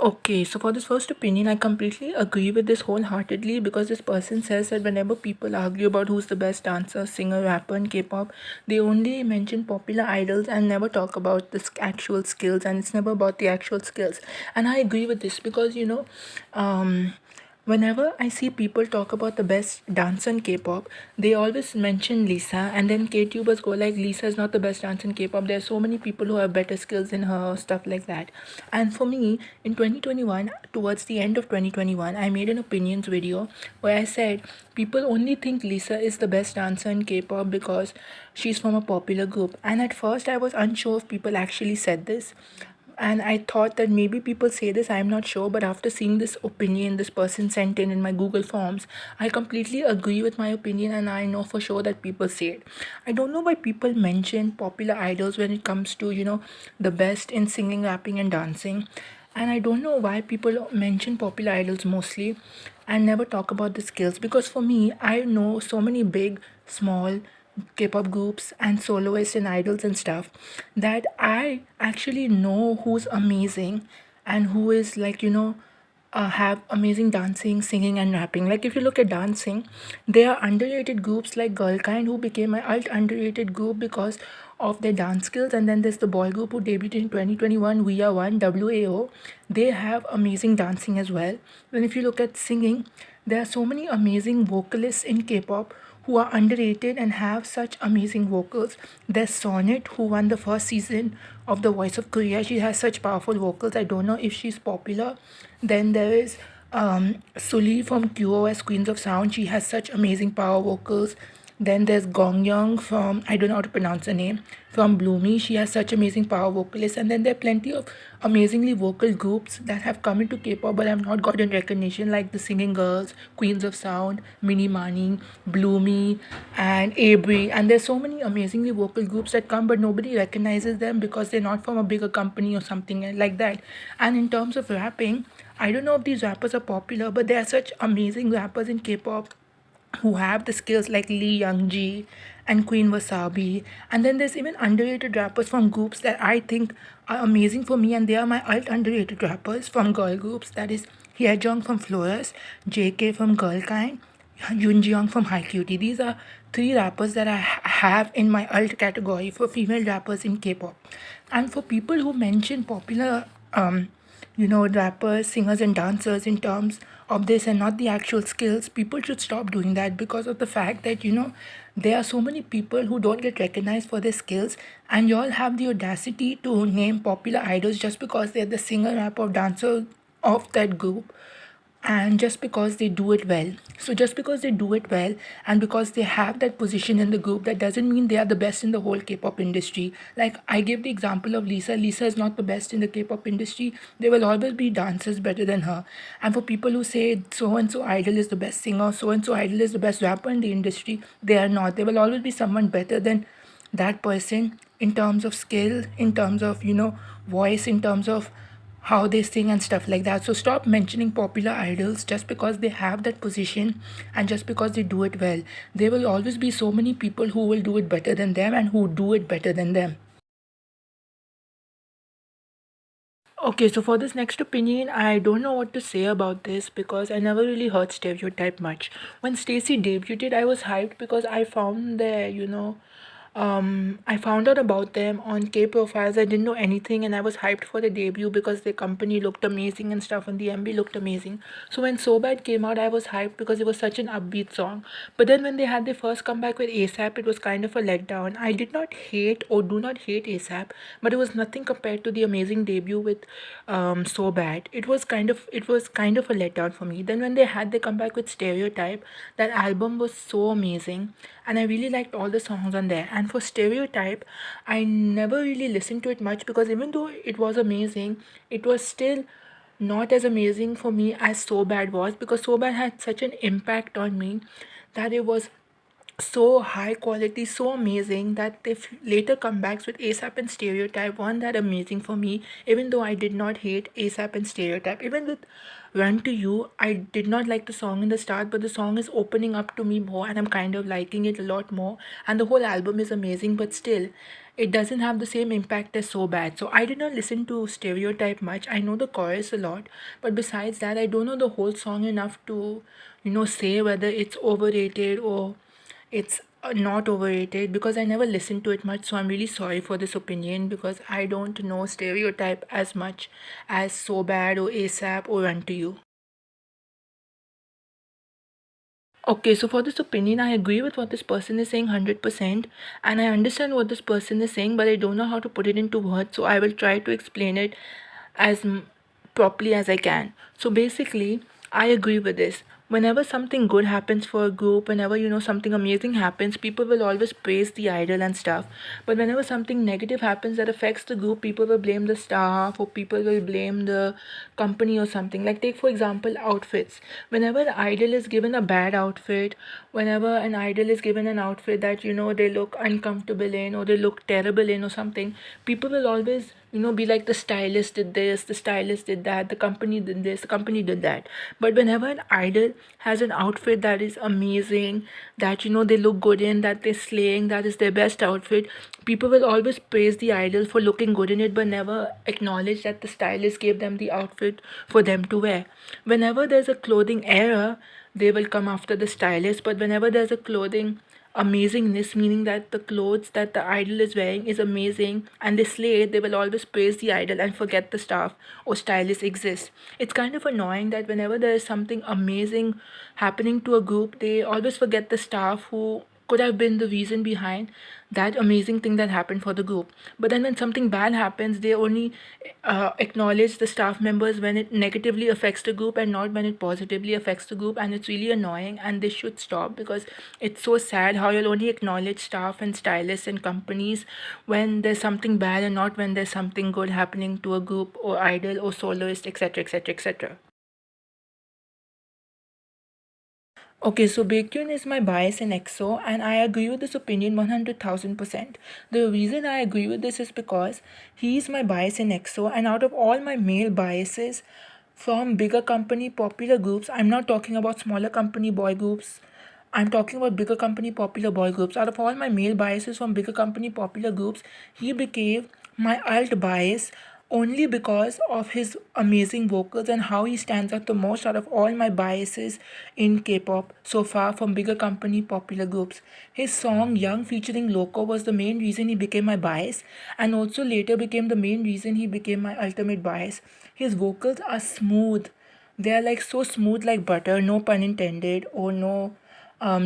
Okay, so for this first opinion, I completely agree with this wholeheartedly because this person says that whenever people argue about who's the best dancer, singer, rapper in K-pop, they only mention popular idols and never talk about the actual skills, and it's never about the actual skills. And I agree with this because whenever I see people talk about the best dancer in K-pop, they always mention Lisa, and then K-tubers go like, Lisa is not the best dancer in K-pop. There are so many people who have better skills than her, stuff like that. And for me, in 2021, towards the end of 2021, I made an opinions video where I said people only think Lisa is the best dancer in K-pop because she's from a popular group. And at first, I was unsure if people actually said this, and I thought that maybe people say this, I'm not sure, but after seeing this opinion this person sent in my Google Forms, I completely agree with my opinion, and I know for sure that people say it. I don't know why people mention popular idols when it comes to, the best in singing, rapping, and dancing. And I don't know why people mention popular idols mostly and never talk about the skills, because for me, I know so many big, small K-pop groups and soloists and idols and stuff that I actually know who's amazing and who is like, have amazing dancing, singing, and rapping. Like if you look at dancing, there are underrated groups like Girl-Kind who became my underrated group because of their dance skills, and then there's the boy group who debuted in 2021, We Are One, WAO. They have amazing dancing as well. Then if you look at singing, there are so many amazing vocalists in K-pop who are underrated and have such amazing vocals. There's Sonnet, who won the first season of The Voice of Korea. She has such powerful vocals. I don't know if she's popular. Then there is Sully from QoS, Queens of Sound. She has such amazing power vocals. Then there's Gong Young from, I don't know how to pronounce her name, from Bloomy. She has such amazing power vocalists. And then there are plenty of amazingly vocal groups that have come into K-pop but have not gotten recognition, like the Singing Girls, Queens of Sound, Mini Mani, Bloomy, and Abri. And there's so many amazingly vocal groups that come but nobody recognizes them because they're not from a bigger company or something like that. And in terms of rapping, I don't know if these rappers are popular, but there are such amazing rappers in K-pop who have the skills like Lee Young-ji and Queen Wasabi. And then there's even underrated rappers from groups that I think are amazing for me, and they are my underrated rappers from girl groups. That is Hyejong from Flores, JK from Girl-Kind, Yoonjeong from High Cutie. These are three rappers that I have in my alt category for female rappers in K-pop. And for people who mention popular rappers, singers, and dancers in terms of this and not the actual skills, people should stop doing that because of the fact that, there are so many people who don't get recognized for their skills, and you all have the audacity to name popular idols just because they're the singer, rapper, dancer of that group, and just because they do it well. So just because they do it well and because they have that position in the group, that doesn't mean they are the best in the whole K-pop industry. Like I gave the example of Lisa. Lisa is not the best in the K-pop industry. There will always be dancers better than her. And for people who say so and so idol is the best singer, so and so idol is the best rapper in the industry, they are not. There will always be someone better than that person in terms of skill, in terms of voice, in terms of how they sing and stuff like that. So stop mentioning popular idols just because they have that position and just because they do it well. There will always be so many people who will do it better than them and who do it better than them. Okay, so for this next opinion, I don't know what to say about this because I never really heard Stereotype much. When Stacy debuted, I was hyped because I found their, I found out about them on K profiles. I didn't know anything and I was hyped for the debut because their company looked amazing and stuff and the MV looked amazing. So when So Bad came out, I was hyped because it was such an upbeat song. But then when they had their first comeback with ASAP, it was kind of a letdown. I did not hate or do not hate ASAP, but it was nothing compared to the amazing debut with So Bad. It was kind of a letdown for me. Then when they had their comeback with Stereotype, that album was so amazing and I really liked all the songs on there. And for Stereotype, I never really listened to it much because even though it was amazing, it was still not as amazing for me as So Bad was, because So Bad had such an impact on me that it was so high quality, so amazing that the later comebacks with ASAP and Stereotype weren't that amazing for me, even though I did not hate ASAP and Stereotype. Even with Run to You, I did not like the song in the start, but the song is opening up to me more and I'm kind of liking it a lot more. And the whole album is amazing, but still, it doesn't have the same impact as So Bad. So I did not listen to Stereotype much. I know the chorus a lot, but besides that, I don't know the whole song enough to, say whether it's overrated or it's not overrated, because I never listened to it much. So I'm really sorry for this opinion, because I don't know Stereotype as much as So Bad or ASAP or Run to You. Okay, so for this opinion, I agree with what this person is saying 100%, and I understand what this person is saying, but I don't know how to put it into words, so I will try to explain it as properly as I can. So basically, I agree with this. Whenever something good happens for a group, whenever something amazing happens, people will always praise the idol and stuff. But whenever something negative happens that affects the group, people will blame the staff or people will blame the company or something. Like, take for example outfits. Whenever an idol is given a bad outfit, whenever an idol is given an outfit that they look uncomfortable in or they look terrible in or something, people will always be like, the stylist did this, the stylist did that, the company did this, the company did that. But whenever an idol has an outfit that is amazing, that they look good in, that they're slaying, that is their best outfit, people will always praise the idol for looking good in it, but never acknowledge that the stylist gave them the outfit for them to wear. Whenever there's a clothing error, they will come after the stylist, but whenever there's a clothing amazingness, meaning that the clothes that the idol is wearing is amazing and they slay it, they will always praise the idol and forget the staff or stylist exists. It's kind of annoying that whenever there is something amazing happening to a group, they always forget the staff who could have been the reason behind that amazing thing that happened for the group. But then when something bad happens, they only acknowledge the staff members when it negatively affects the group and not when it positively affects the group. And it's really annoying, and this should stop, because it's so sad how you'll only acknowledge staff and stylists and companies when there's something bad and not when there's something good happening to a group or idol or soloist, etc., etc., etc. Okay, so Baekhyun is my bias in EXO, and I agree with this opinion 100,000%. The reason I agree with this is because he is my bias in EXO, and out of all my male biases from bigger company popular groups, I'm not talking about smaller company boy groups, I'm talking about bigger company popular boy groups. Out of all my male biases from bigger company popular groups, he became my alt bias only because of his amazing vocals and how he stands out the most out of all my biases in K-pop so far from bigger company popular groups. His song Young featuring Loco was the main reason he became my bias, and also later became the main reason he became my ultimate bias. His vocals are smooth. They are like so smooth like butter, no pun intended, or no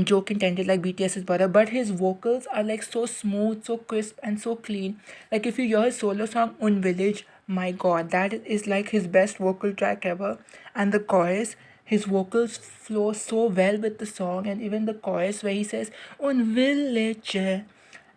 joke intended, like BTS's butter, but his vocals are like so smooth, so crisp, and so clean. Like, if you hear his solo song Un Village, my god, that is like his best vocal track ever. And the chorus, his vocals flow so well with the song, and even the chorus where he says Un Village,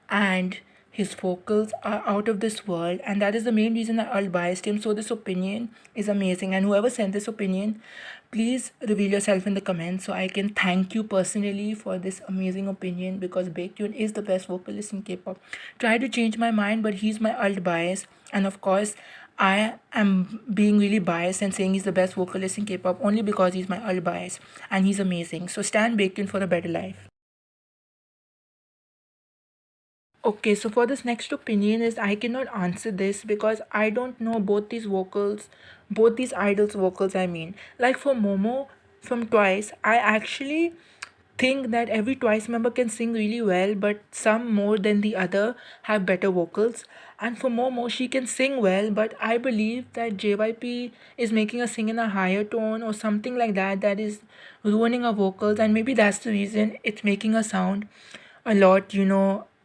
and his vocals are out of this world, and that is the main reason I biased him. So this opinion is amazing, and whoever sent this opinion, please reveal yourself in the comments so I can thank you personally for this amazing opinion, because Baekhyun is the best vocalist in K-pop. Try to change my mind, but he's my alt bias, and of course I am being really biased and saying he's the best vocalist in K-pop only because he's my alt bias, and he's amazing. So stand Baekhyun for a better life. Okay, so for this next opinion is, I cannot answer this because I don't know both these idols' vocals. I mean, like for Momo from Twice, I actually think that every Twice member can sing really well, but some more than the other have better vocals. And for Momo, she can sing well, but I believe that JYP is making her sing in a higher tone or something like that, that is ruining her vocals, and maybe that's the reason it's making her sound a lot,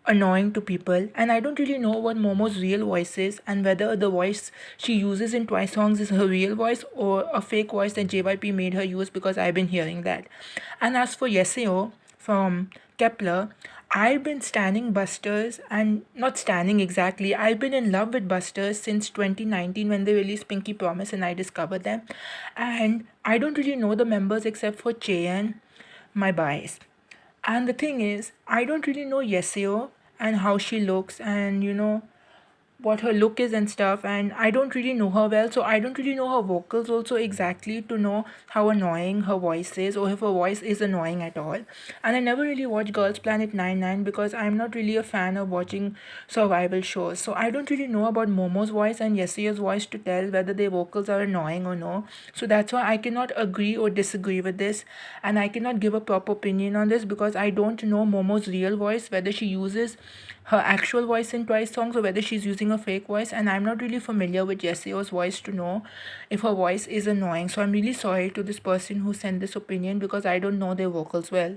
annoying to people. And I don't really know what Momo's real voice is, and whether the voice she uses in Twice songs is her real voice or a fake voice that JYP made her use, because I've been hearing that. And as for Yeseo from Kepler, I've been standing Busters, and not standing exactly, I've been in love with Busters since 2019 when they released Pinky Promise and I discovered them. And I don't really know the members except for Chaeyeon, my bias. And the thing is, I don't really know Yeseo and how she looks, and what her look is and stuff, and I don't really know her well, so I don't really know her vocals also exactly to know how annoying her voice is or if her voice is annoying at all. And I never really watched Girls Planet 99 because I'm not really a fan of watching survival shows, so I don't really know about Momo's voice and Yesia's voice to tell whether their vocals are annoying or no. So that's why I cannot agree or disagree with this, and I cannot give a proper opinion on this because I don't know Momo's real voice, whether she uses her actual voice in Twice songs or whether she's using a fake voice. And I'm not really familiar with Jessio's voice to know if her voice is annoying. So I'm really sorry to this person who sent this opinion because I don't know their vocals well.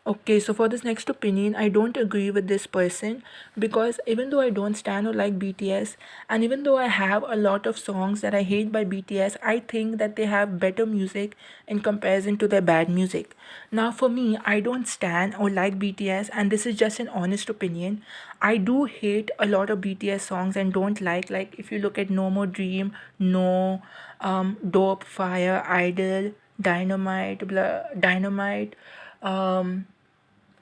Okay, so for this next opinion, I don't agree with this person because even though I don't stand or like BTS, and even though I have a lot of songs that I hate by BTS, I think that they have better music in comparison to their bad music. Now, for me, I don't stand or like BTS, and this is just an honest opinion. I do hate a lot of BTS songs and don't like if you look at No More Dream, No, Dope, Fire, Idol, Dynamite, um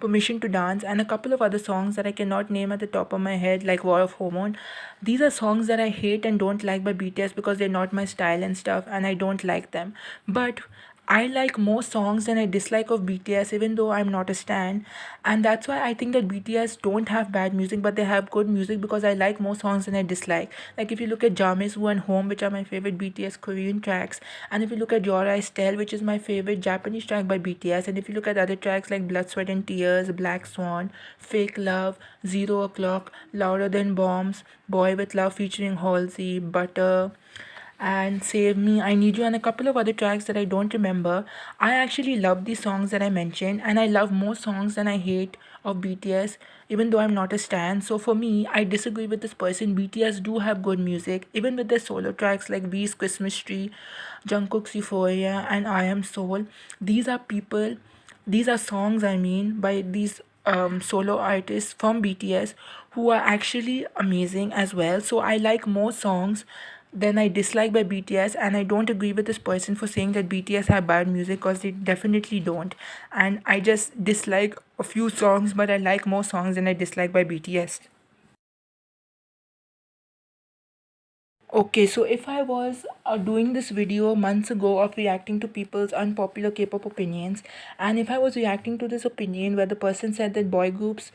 Permission to Dance, and a couple of other songs that I cannot name at the top of my head, like War of Hormone. These are songs that I hate and don't like by BTS because they're not my style and stuff, and I don't like them. But I like more songs than I dislike of BTS, even though I'm not a stan. And that's why I think that BTS don't have bad music, but they have good music because I like more songs than I dislike. Like if you look at Jamesu and Home, which are my favorite BTS Korean tracks, and if you look at Your Eyes Tell, which is my favorite Japanese track by BTS, and if you look at other tracks like Blood, Sweat and Tears, Black Swan, Fake Love, 0 O'Clock, Louder Than Bombs, Boy With Love featuring Halsey, Butter, and Save Me, I Need You, and a couple of other tracks that I don't remember. I actually love the songs that I mentioned, and I love more songs than I hate of BTS, even though I'm not a stan. So for me, I disagree with this person. BTS do have good music, even with their solo tracks like V's Christmas Tree, Jungkook's Euphoria, and I Am Soul. These are people, these are songs, I mean, by these solo artists from BTS who are actually amazing as well. So I like more songs than I dislike by BTS, and I don't agree with this person for saying that BTS have bad music because they definitely don't. And I just dislike a few songs, but I like more songs than I dislike by BTS. Okay, so if I was doing this video months ago of reacting to people's unpopular K-pop opinions, and if I was reacting to this opinion where the person said that boy groups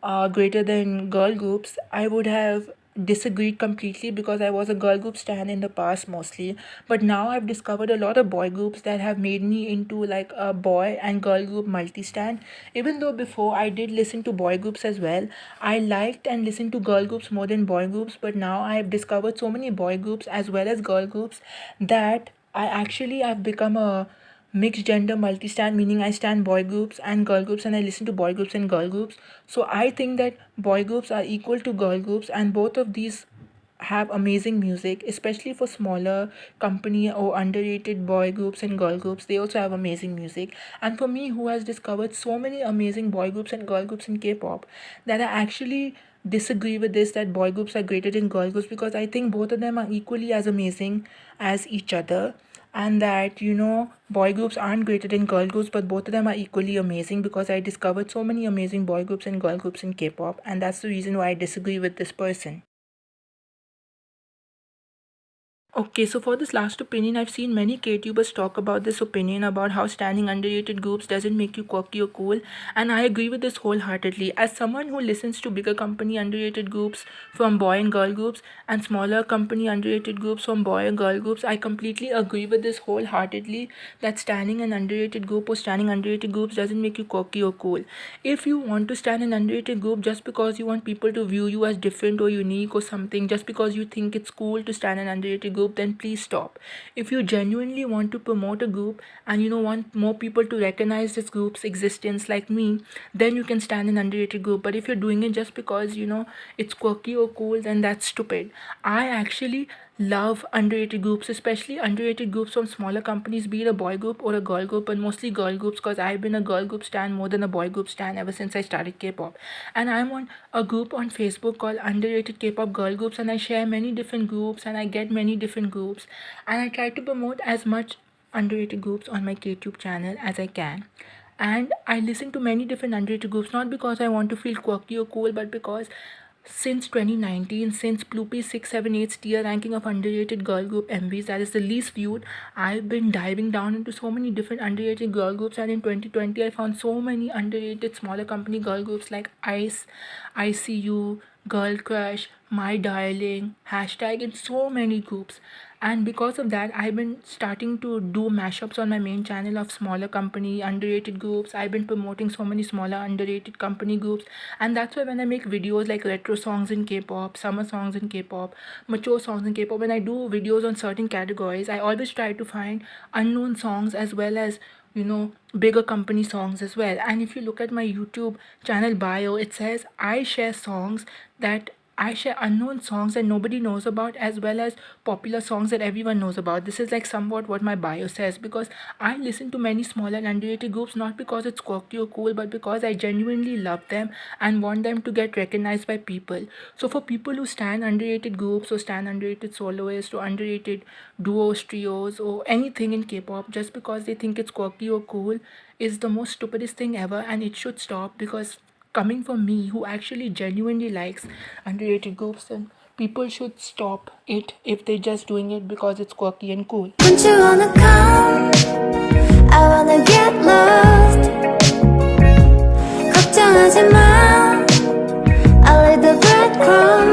are greater than girl groups, I would have disagreed completely because I was a girl group stan in the past mostly. But now I've discovered a lot of boy groups that have made me into like a boy and girl group multi stan. Even though before I did listen to boy groups as well, I liked and listened to girl groups more than boy groups. But now I have discovered so many boy groups as well as girl groups that I've become a mixed gender multi stand, meaning I stand boy groups and girl groups, and I listen to boy groups and girl groups. So I think that boy groups are equal to girl groups, and both of these have amazing music, especially for smaller company or underrated boy groups and girl groups. They also have amazing music. And for me, who has discovered so many amazing boy groups and girl groups in K-pop, that I actually disagree with this that boy groups are greater than girl groups, because I think both of them are equally as amazing as each other, and that boy groups aren't greater than girl groups, but both of them are equally amazing, because I discovered so many amazing boy groups and girl groups in K-pop, and that's the reason why I disagree with this person. Okay, so for this last opinion, I've seen many KTubers talk about this opinion about how standing underrated groups doesn't make you quirky or cool, and I agree with this wholeheartedly. As someone who listens to bigger company underrated groups from boy and girl groups and smaller company underrated groups from boy and girl groups, I completely agree with this wholeheartedly, that standing an underrated group or standing underrated groups doesn't make you quirky or cool. If you want to stand an underrated group just because you want people to view you as different or unique or something, just because you think it's cool to stand an underrated group, then please stop. If you genuinely want to promote a group and want more people to recognize this group's existence like me, then you can stand an underrated group. But if you're doing it just because it's quirky or cool, then that's stupid. I actually love underrated groups, especially underrated groups from smaller companies, be it a boy group or a girl group, but mostly girl groups, because I've been a girl group stan more than a boy group stan ever since I started K-pop. And I'm on a group on Facebook called Underrated K-pop Girl Groups, and I share many different groups and I get many different groups, and I try to promote as much underrated groups on my KTube channel as I can. And I listen to many different underrated groups, not because I want to feel quirky or cool, but because since 2019, since Ploopy's 678 tier ranking of underrated girl group MVs, that is the least viewed, I've been diving down into so many different underrated girl groups. And in 2020, I found so many underrated smaller company girl groups like Ice, ICU, Girl Crush, My Darling, Hashtag, and so many groups. And because of that, I've been starting to do mashups on my main channel of smaller company underrated groups. I've been promoting so many smaller underrated company groups, and that's why when I make videos like retro songs in K-pop, summer songs in K-pop, mature songs in K-pop, when I do videos on certain categories, I always try to find unknown songs as well as bigger company songs as well. And if you look at my YouTube channel bio, it says I share unknown songs that nobody knows about, as well as popular songs that everyone knows about. This is like somewhat what my bio says, because I listen to many smaller and underrated groups not because it's quirky or cool, but because I genuinely love them and want them to get recognized by people. So for people who stand underrated groups or stand underrated soloists or underrated duos, trios, or anything in K-pop just because they think it's quirky or cool is the most stupidest thing ever, and it should stop. Because coming from me, who actually genuinely likes underrated groups, then people should stop it if they're just doing it because it's quirky and cool. Don't you wanna come? I wanna get lost. 걱정하지 마. I'll lay the breadcrumbs.